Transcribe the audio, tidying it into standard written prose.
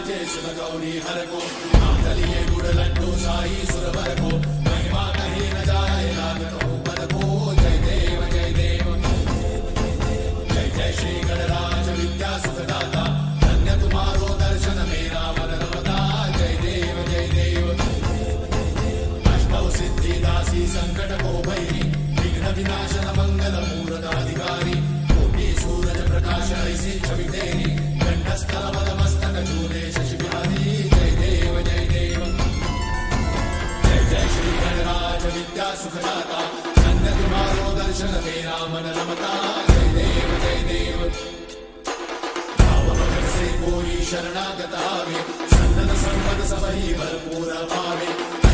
जय सुर गौरी हर को मातलिए गुड़ लड्डू साई सुरवर को महिमा कहीं न जाए लागत हो पद को जय देव जय देव जय जय श्री गणराज विद्या सुखदाता धन्य तुम्हारो दर्शन मेरा मन रमता जय देव जय देव अष्टौ सिद्धि दासी संकट को भैरी विघ्न विनाशन मंगल मूर्धाधिकारी कोटि सूरज प्रकाश ऐसी छवि तेरी कंठस्थल पदमस्तक झूले शशि बिहारी जय देव जय देव जय जय श्री गणराज विद्या सुखदाता धन्य तुम्हारो दर्शन मेरा मन रमता जय देव जय देव भाव भगत से कोई शरणागत आवे सन्नत संपद सब ही भरपूर पावे